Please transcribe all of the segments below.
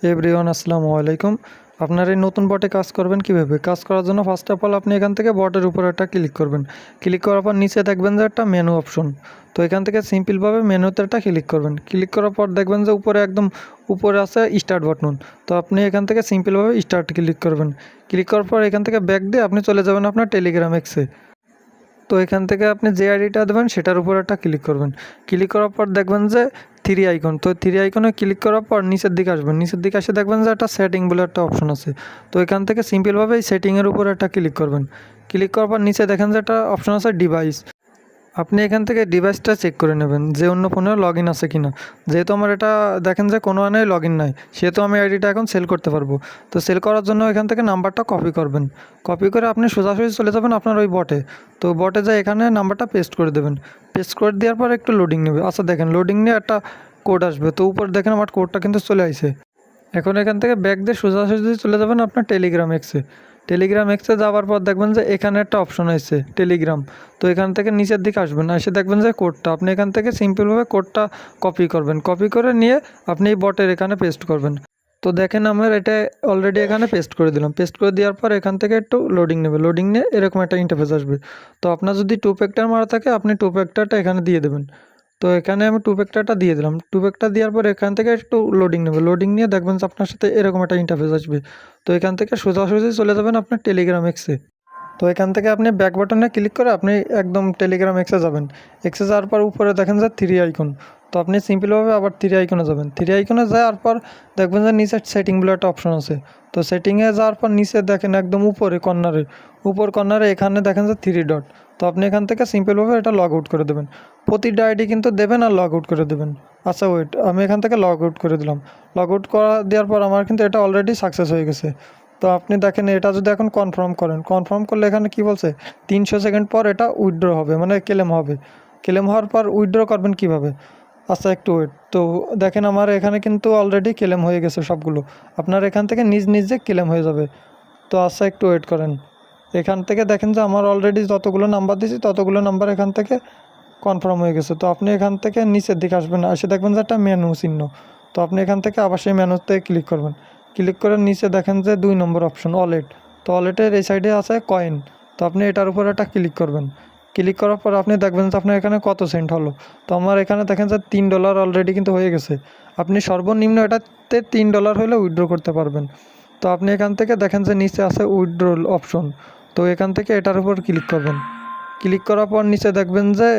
Everyone আসসালামু আলাইকুম। আপনার এই নতুন বটে কাজ করবেন কিভাবে? কাজ করার জন্য ফার্স্ট অফ অল আপনি এখান থেকে বটের উপর একটা ক্লিক করবেন। ক্লিক করার পর নিচে দেখবেন যে একটা মেনু অপশন। তো এখান থেকে সিম্পলভাবে মেনুতে একটা ক্লিক করবেন। ক্লিক করার পর দেখবেন যে উপরে একদম উপরে আছে স্টার্ট বাটন। তো আপনি এখান থেকে সিম্পলভাবে স্টার্ট ক্লিক করবেন। ক্লিক করার পর এখান থেকে ব্যাক দিয়ে আপনি চলে যাবেন আপনার টেলিগ্রাম এক্সে। তো এখান থেকে আপনি যে আইডিটা দেবেন সেটার উপর একটা ক্লিক করবেন। ক্লিক করার পর দেখবেন যে থ্রি আইকন, তো থ্রি আইকনে ক্লিক করার পর নিচের দিকে আসবেন। নিচের দিকে এসে দেখবেন যে একটা সেটিং বলে একটা অপশন আছে। তো এখান থেকে সিম্পলভাবে এই সেটিংয়ের উপর একটা ক্লিক করবেন। ক্লিক করার পর নিচে দেখেন যে একটা অপশন আছে ডিভাইস। আপনি এখান থেকে ডিভাইসটা চেক করে নেবেন যে অন্য ফোনে লগ ইন আছে কিনা। যেহেতু আমার এটা দেখেন যে কোনো আনে লগ ইন নাই, সেহেতু আমি আইডিটা এখন সেল করতে পারবো। তো সেল করার জন্য এখান থেকে নাম্বারটা কপি করবেন। কপি করে আপনি সোজাসুজি চলে যাবেন আপনার ওই বটে। তো বটে যায় এখানে নাম্বারটা পেস্ট করে দেবেন। পেস্ট করে দেওয়ার পর একটু লোডিং নেবে। আচ্ছা দেখেন লোডিং নিয়ে একটা কোড আসবে, তো উপর দেখেন আমার কোডটা কিন্তু চলে আসে। এখন এখান থেকে ব্যাক দিয়ে সোজাসুজি চলে যাবেন আপনার টেলিগ্রাম এক্সে। টেলিগ্রাম এক্সে যাওয়ার পর দেখবেন যে এখানে একটা অপশন আছে টেলিগ্রাম। তো এখান থেকে নিচের দিকে আসবেন, এসে দেখবেন যে কোডটা আপনি এখান থেকে সিম্পলভাবে কোডটা কপি করবেন। কপি করে নিয়ে আপনি এই বটের এখানে পেস্ট করবেন। তো দেখেন আমার এটা অলরেডি এখানে পেস্ট করে দিলাম। পেস্ট করে দেওয়ার পর এখান থেকে একটু লোডিং নেবে। লোডিং নিয়ে এরকম একটা ইন্টারফেস আসবে। তো আপনার যদি টু ফ্যাক্টর মারা থাকে আপনি টু ফ্যাক্টরটা এখানে দিয়ে দেবেন। তো এখানে আমি টু ফ্যাক্টরটা দিয়ে দিলাম। টু ফ্যাক্টর দেওয়ার পর এখান থেকে একটু লোডিং নেবে। লোডিং নিয়ে দেখবেন যে আপনার সাথে এরকম একটা ইন্টারফেস আসবে। তো এখান থেকে সোজাসুজি চলে যাবেন আপনার টেলিগ্রাম এক্সে। তো এখান থেকে আপনি ব্যাক বাটনে ক্লিক করে আপনি একদম টেলিগ্রাম এক্সে যাবেন। এক্সে যাওয়ার পর উপরে দেখেন যে থ্রি আইকন। তো আপনি সিম্পলভাবে আবার থ্রি আইকনে যাবেন। থ্রি আইকনে যাওয়ার পর দেখবেন যে নিচে সেটিং বলে একটা অপশন আছে। তো সেটিংয়ে যাওয়ার পর নিচে দেখেন একদম উপরে কর্নারে, উপর কর্নারে এখানে দেখেন যে থ্রি ডট। তো আপনি এখান থেকে সিম্পলভাবে এটা লগ আউট করে দেবেন। প্রতিটা আইডি কিন্তু দেবেন আর লগ আউট করে দেবেন। আচ্ছা ওয়েট, আমি এখান থেকে লগ আউট করে দিলাম। লগ আউট করা দেওয়ার পর আমার কিন্তু এটা অলরেডি সাকসেস হয়ে গেছে। তো আপনি দেখেন এটা যদি এখন কনফার্ম করেন, কনফার্ম করলে এখানে কি বলছে 300 সেকেন্ড পর এটা উইথড্র হবে, মানে ক্লেম হবে। ক্লেম হওয়ার পর উইথড্র করবেন কিভাবে? আচ্ছা একটু ওয়েট। তো দেখেন আমার এখানে কিন্তু অলরেডি ক্লেম হয়ে গেছে সবগুলো। আপনার এখান থেকে নিজ নিজে ক্লেম হয়ে যাবে। তো আচ্ছা একটু ওয়েট করেন। এখান থেকে দেখেন যে আমার অলরেডি যতগুলো নাম্বার দিয়েছি ততগুলো নাম্বার এখান থেকে কনফার্ম হয়ে গেছে। তো আপনি এখান থেকে নিচের দিকে আসবেন, এসে দেখবেন যে একটা মেনু চিহ্ন। তো আপনি এখান থেকে আবার সেই মেনুতে ক্লিক করবেন। ক্লিক করে নিচে দেখেন যে 2 নম্বর অপশন ওয়ালেট। তো ওয়ালেটের এই সাইডে আছে কয়েন। তো আপনি এটার উপর একটা ক্লিক করবেন। ক্লিক করার পর আপনি দেখবেন যে আপনার এখানে কত সেন্ট হলো। তো আমার এখানে দেখেন যে $3 অলরেডি কিন্তু হয়ে গেছে। আপনি সর্বনিম্ন এটাতে $3 হলে উইথড্র করতে পারবেন। তো আপনি এখান থেকে দেখেন যে নিচে আছে উইথড্রল অপশন। তো এখান থেকে এটার উপর ক্লিক করবেন। ক্লিক করার পর নিচে দেখবেন যে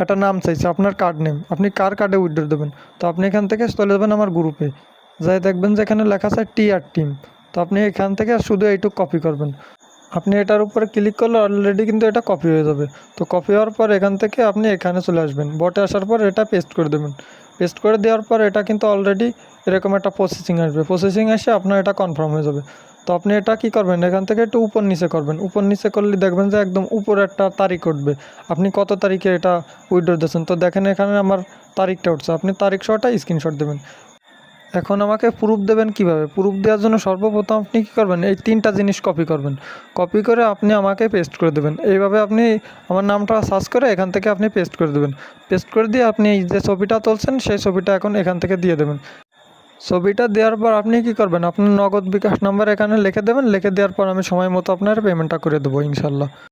একটা নাম চাইছে আপনার কার্ড নেম, আপনি কার কার্ডে উইথড্র দেবেন। তো আপনি এখান থেকে চলে যাবেন আমার গ্রুপে। যাই দেখবেন যে এখানে লেখা আছে টি আর টিম। তো আপনি এখান থেকে শুধু এইটুকু কপি করবেন। আপনি এটার উপরে ক্লিক করলে অলরেডি কিন্তু এটা কপি হয়ে যাবে। তো কপি হওয়ার পর এখান থেকে আপনি এখানে চলে আসবেন। বটে আসার পর এটা পেস্ট করে দেবেন। পেস্ট করে দেওয়ার পর এটা কিন্তু অলরেডি এরকম একটা প্রসেসিং আসবে। প্রসেসিং এসে আপনার এটা কনফার্ম হয়ে যাবে। তো আপনি এটা কি করবেন, এখান থেকে একটু উপর নিচে করবেন। উপর নিচে করলে দেখবেন যে একদম উপরে একটা তারিখ উঠবে, আপনি কত তারিখে এটা উইথড্র দিয়েছেন। তো দেখেন এখানে আমার তারিখটা উঠছে, আপনি তারিখ সহটা স্ক্রিনশট দেবেন। এখন আমাকে প্রুফ দেবেন কিভাবে? প্রুফ দেওয়ার জন্য সর্বপ্রথম আপনি কী করবেন, এই 3টা জিনিস কপি করবেন। কপি করে আপনি আমাকে পেস্ট করে দেবেন। এইভাবে আপনি আমার নামটা সার্চ করে এখান থেকে আপনি পেস্ট করে দেবেন। পেস্ট করে দিয়ে আপনি এই যে ছবিটা তুলছেন সেই ছবিটা এখন এখান থেকে দিয়ে দেবেন। ছবিটা দেওয়ার পর আপনি কী করবেন, আপনার নগদ বিকাশ নাম্বার এখানে লিখে দেবেন। লিখে দেওয়ার পর আমি সময় মতো আপনার পেমেন্টটা করে দেবো ইনশাল্লাহ।